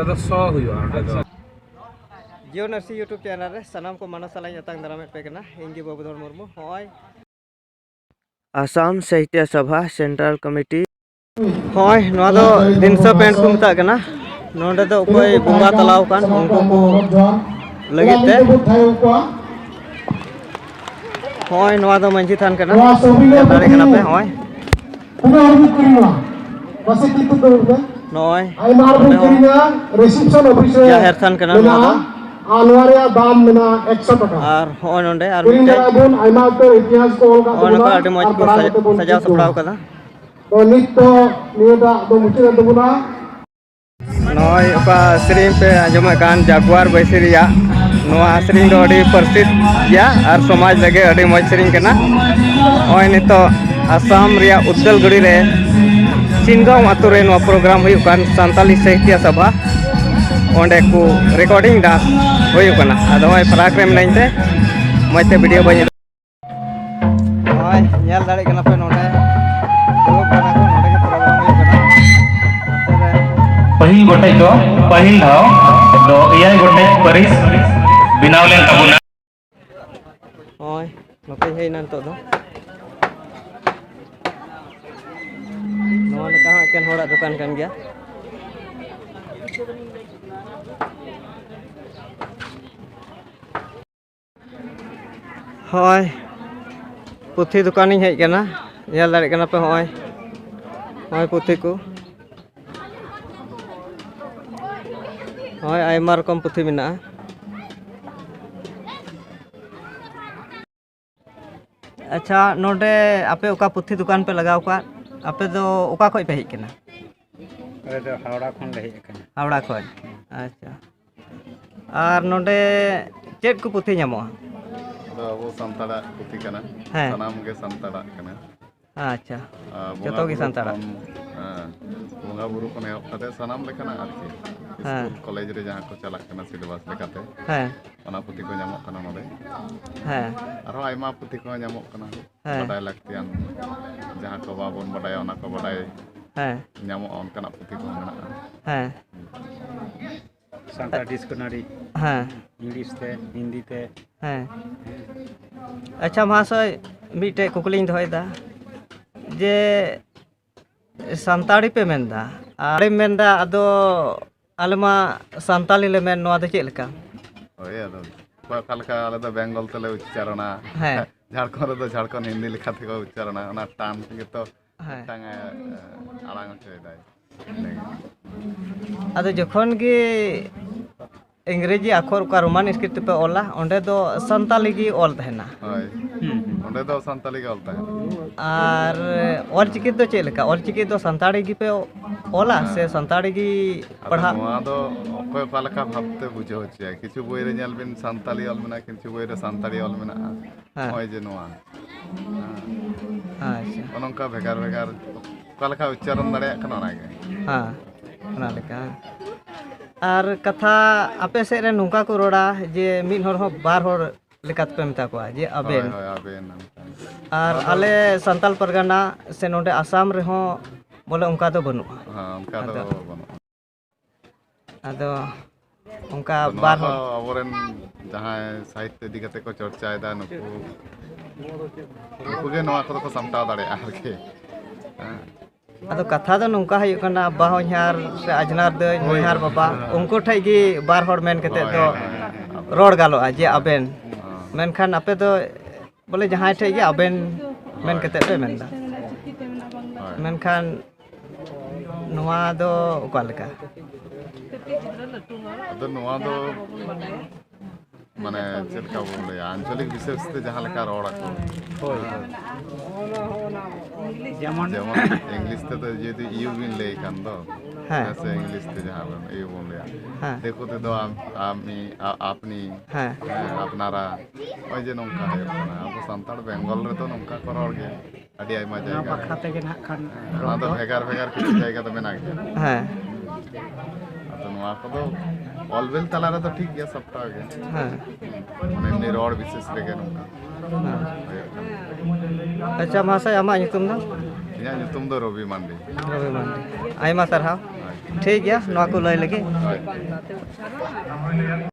ᱚᱸᱰᱮ ᱫᱚ ᱥᱚ ᱦᱩᱭᱩᱜᱼᱟ ᱚᱸᱰᱮ ᱫᱚ जियो नर्सी यूट्यूब चैनल रे सनाम को मानस साला यतांग दारामे पे कना इंगी बाबूधर मुर्मू होय आसाम साहित्य सभा सेंट्रल कमिटी होय नवा दो दिनसा पेंट को मता कना नोंडे दो कोई बुंगा तलाव कान उनको को लगे ते होय नवा दो मंजी थान कना दाड़े कना पे होय नोय रिसेप्शन ऑफिसर जाहिर थान कना नवा दो आनवारिया दाम मेना 100 टका और होय नोंडे और मिटाई आइमा को इतिहास को ओल का ओन का अडी मज को सजाव सपड़ाव कदा तो नित तो नियदा दो मुचे दबुना नोय ओका श्री पे आजम कान जागवार बैसरिया नोआ श्री दो अडी प्रसिद्ध या और समाज लगे अडी मज श्री कना होय नितो आसाम रिया उद्दलगुड़ी रे चिनगांव आतु रे नो प्रोग्राम हुई कान सांताली साहित्य सभा ओंडे को रिकॉर्डिंग डांस हुई कना आदो होय फराक रे मनाइते मते वीडियो बन होय नेल दाड़े कना पे नोडे दो कना को नोडे के प्रोग्राम हुई कना पहिल गोटे को पहिल धाव दो एयाय गोटे परिस बिनाव लेन तबुना होय नोके हे नन तो दो नोन कहां केन होड़ा दुकान कन गया होय पुथी दुकान ही हेज कना नेल दाड़े कना पे होय होय पुथी को होय आयमा रकम पुथी मेना अच्छा नोडे आपे ओका पुथी दुकान पे लगाव का आपे दो ओका खोय पे हेज कना अरे दो हावड़ा खन ले हेज कना हावड़ा खोय अच्छा और नोडे चेट को पुथी ᱧᱟᱢᱚᱜᱼᱟ वो संताड़ा पुथी कना हाँ सनाम के संताड़ा कना अच्छा जतो की संताड़ा बोंगा बुरु को ने कते सनाम लेकना आरती स्कूल कॉलेज रे जहां को चला कना सिलेबस लेकाते हां ओना पुथी को ᱧᱟᱢᱚᱜ कना नोडे हां आरो आइमा पुथी को ᱧᱟᱢᱚᱜ कना बडाय लागतियान जहां को बाबन बडाय ओना को बडाय हां ᱧᱟᱢᱚᱜ ओनकना पुथी को मेना हां सांता डिक्शनरी हां इंग्लिश ते हिंदी ते हां अच्छा महाशय मिटे कुकलिंग दोयदा जे संताड़ी पे मेनदा आरे मेनदा अदो आलमा संताली ले मेन नवा दे चेक लका ओए अदो पकालका आले दो बेंगल तले उच्चारणा हां झारखंड रे दो झारखंड हिंदी लिखा थे को उच्चारणा ओना टान के तो हां टांग आलांग चेदाय अदो जखन गे इंग्रेजी अक्षर का रोमान स्क्रिप्ट पे ओला ओंडे दो संताली गी ओल तहना होय ओंडे दो संताली गे ओलता है और ऑलचिकी तो चेक लका ऑलचिकी तो संताड़ी गी पे ओला से संताड़ी गी पढ़ा नोआ दो कोय पालका भाबते बुझो छे किछु बोय रे नेल बिन संताली ओल मेना किछु बोय रे संताली ओल मेना होय जे नोआ अच्छा ओनका भेगार भेगार पालका उच्चारण दाड़े कना नागे हां ओना लेका और कथा आपे से रे नुका को रोड़ा जे मिन हर हो बार हर लेकात पे मता को जे अबेन होय अबेन और आले संताल परगना से नोडे आसाम रे हो बोले उनका तो बनु हां उनका तो बनु आदो उनका बार हो अबोरेन जहां साहित्य दिगते को चर्चायदा नुकु गे नोआ को समटाव दाड़े आरके आदो कथा दो नुका हय कना बा होहार से अजनार दे होहार बाबा उनको ठै गी बार हर मेन कते तो रोड गालोआ जे अबेन मेनखान आपे तो बोले जहां ठै गी अबेन मेन कते पे मेनदा मेनखान नोआ दो ओका लेका अदो नोआ दो माने चलका बोले आंचलिक विशेष ते जहां लेका रोड को होय जेमन इंग्लिश ते तो यदि यू बिन ले कान दो ऐसे इंग्लिश ते जहां यू बोले देखो ते दो आमी आपनी अपनारा ओय जे नोंका है अब संताड़ बेंगल रे तो नोंका को रोड गे अडी आइमा जायगा खाते के ना खान ना तो भेगार भेगार किछ जायगा तो मेना गे हां तो नोआ को तो ऑलवेल तला रे तो ठीक गया सबटा गे हां माने रोड विशेष लेके नोंका अच्छा महाशय आमा nyutum दो इया nyutum दो रवि मांडी आइमा सरहाव ठीक गया नवा को लय लगे ᱦᱳᱭ